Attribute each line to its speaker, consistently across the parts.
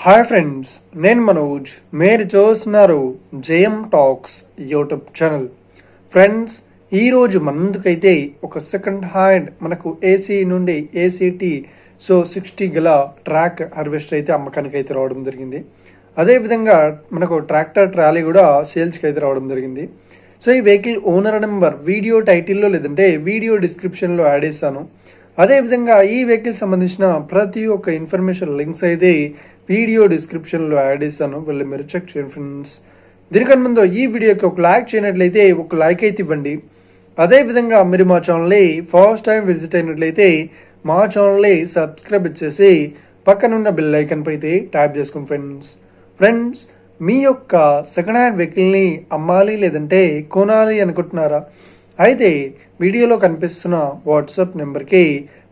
Speaker 1: Hi friends, నేను మనోజ్. మీరు చూస్తున్నారు JM talks YouTube channel. Friends, ఈరోజు మన ముందుకైతే ఒక సెకండ్ హ్యాండ్ మనకు ఏసీ నుండి ఏసీటీ 60 గల ట్రాక్ హార్వెస్టర్ అయితే అమ్మకానికి అయితే రావడం జరిగింది. అదేవిధంగా మనకు ట్రాక్టర్ ట్రాలీ కూడా సేల్స్కి అయితే రావడం జరిగింది. సో ఈ వెహికల్ ఓనర్ నెంబర్ వీడియో టైటిల్లో లేదంటే వీడియో డిస్క్రిప్షన్లో యాడ్ చేస్తాను. అదేవిధంగా ఈ వెహికల్ సంబంధించిన ప్రతి ఒక్క ఇన్ఫర్మేషన్ లింక్స్ అయితే వీడియో డిస్క్రిప్షన్లో యాడ్ చేస్తాను, వెళ్ళి మీరు చెక్ చేయండి ఫ్రెండ్స్. దీనికన్నా ముందు ఈ వీడియోకి ఒక లైక్ చేయనట్లయితే ఒక లైక్ అయితే ఇవ్వండి. అదేవిధంగా మీరు మా ఛానల్ని ఫస్ట్ టైం విజిట్ అయినట్లయితే మా ఛానల్ని సబ్స్క్రైబ్ చేసి పక్కనున్న బెల్ ఐకన్ పై అయితే ట్యాప్ చేసుకోండి ఫ్రెండ్స్. మీ యొక్క సెకండ్ హ్యాండ్ వెహికల్ని అమ్మాలి లేదంటే కొనాలి అనుకుంటున్నారా? అయితే వీడియోలో కనిపిస్తున్న వాట్సాప్ నెంబర్కి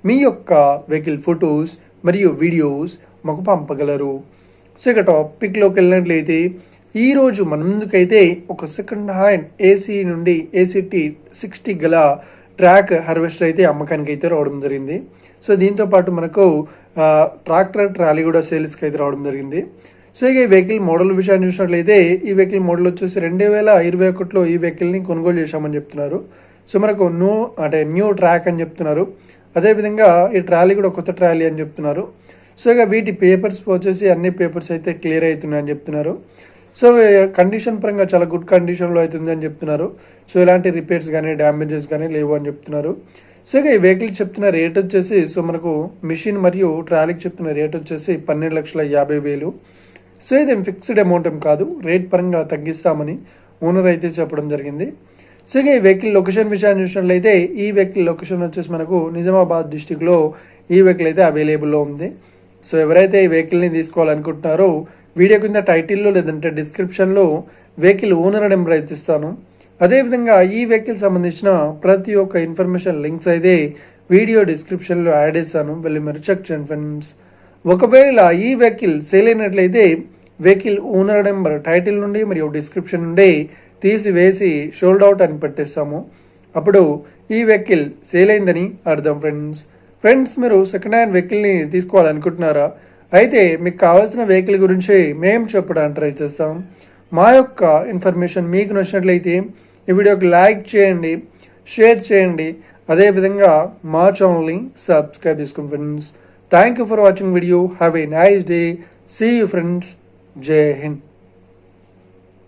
Speaker 1: మీ యొక్క వెహికల్ ఫొటోస్ మరియు వీడియోస్ మాకు పంపగలరు. సో ఇక టాపిక్లోకి వెళ్ళినట్లయితే ఈరోజు మన ముందుకైతే ఒక సెకండ్ హ్యాండ్ ఏసీ నుండి ఏసీటీ 60 గల ట్రాక్ హార్వెస్టర్ అయితే అమ్మకానికి అయితే రావడం జరిగింది. సో దీంతో పాటు మనకు ట్రాక్టర్ ట్రాలీ కూడా సేల్స్కి అయితే రావడం జరిగింది. సో ఇక ఈ వెహికల్ మోడల్ విషయాన్ని చూసినట్లయితే ఈ వెహికల్ మోడల్ వచ్చేసి 2021లో ఈ వెహికల్ని కొనుగోలు చేశామని చెప్తున్నారు. సో మనకు న్యూ ట్రాక్ అని చెప్తున్నారు. అదేవిధంగా ఈ ట్రాలీ కూడా కొత్త ట్రాలీ అని చెప్తున్నారు. సో ఇక వీటి పేపర్స్ వచ్చేసి అన్ని పేపర్స్ అయితే క్లియర్ అవుతున్నాయని చెప్తున్నారు. సో కండిషన్ పరంగా చాలా గుడ్ కండిషన్లో అవుతుంది అని చెప్తున్నారు. సో ఇలాంటి రిపేర్స్ కానీ డ్యామేజెస్ కానీ లేవు అని చెప్తున్నారు. సో ఇక ఈ వెహికల్కి చెప్తున్న రేట్ వచ్చేసి సో మనకు మిషన్ మరియు ట్రాలీకి చెప్తున్న రేట్ వచ్చేసి 12,50,000. సో ఇది ఫిక్స్డ్ అమౌంట్ ఏం కాదు, రేట్ పరంగా తగ్గిస్తామని ఓనర్ అయితే చెప్పడం జరిగింది. సో ఇక ఈ వెహికల్ లొకేషన్ విషయాన్ని చూసినట్లయితే ఈ వెహికల్ లొకేషన్ వచ్చేసి మనకు నిజామాబాద్ డిస్టిక్లో ఈ వెహికల్ అయితే అవైలబుల్లో ఉంది. సో ఎవరైతే ఈ వెహికల్ని తీసుకోవాలనుకుంటున్నారో వీడియో కింద టైటిల్లో లేదంటే డిస్క్రిప్షన్లో వెహికల్ ఓనర్ నెంబర్ అయితే ఇస్తాను. అదేవిధంగా ఈ వెహికల్ సంబంధించిన ప్రతి ఒక్క ఇన్ఫర్మేషన్ లింక్స్ అయితే వీడియో డిస్క్రిప్షన్లో యాడ్ చేస్తాను, వెళ్ళి మీరు చెక్ చేయండి ఫ్రెండ్స్. ఒకవేళ ఈ వెహికల్ సేల్ అయినట్లయితే వెహికల్ ఓనర్ నెంబర్ టైటిల్ నుండి మరియు డిస్క్రిప్షన్ నుండి తీసివేసి షోల్డ్ అవుట్ అని పెట్టేస్తాము. అప్పుడు ఈ వెహికల్ సేల్ అయిందని అర్థం ఫ్రెండ్స్. మీరు సెకండ్ హ్యాండ్ వెహికల్ని తీసుకోవాలనుకుంటున్నారా? అయితే మీకు కావాల్సిన వెహికల్ గురించి మేము చెప్పడానికి ట్రై చేస్తాం. మా యొక్క ఇన్ఫర్మేషన్ మీకు నచ్చినట్లయితే ఈ వీడియోకి లైక్ చేయండి, షేర్ చేయండి. అదేవిధంగా మా ఛానల్ని సబ్స్క్రైబ్ చేసుకోండి friends. Thank you for watching video. Have a nice day. See you friends. Jai Hind.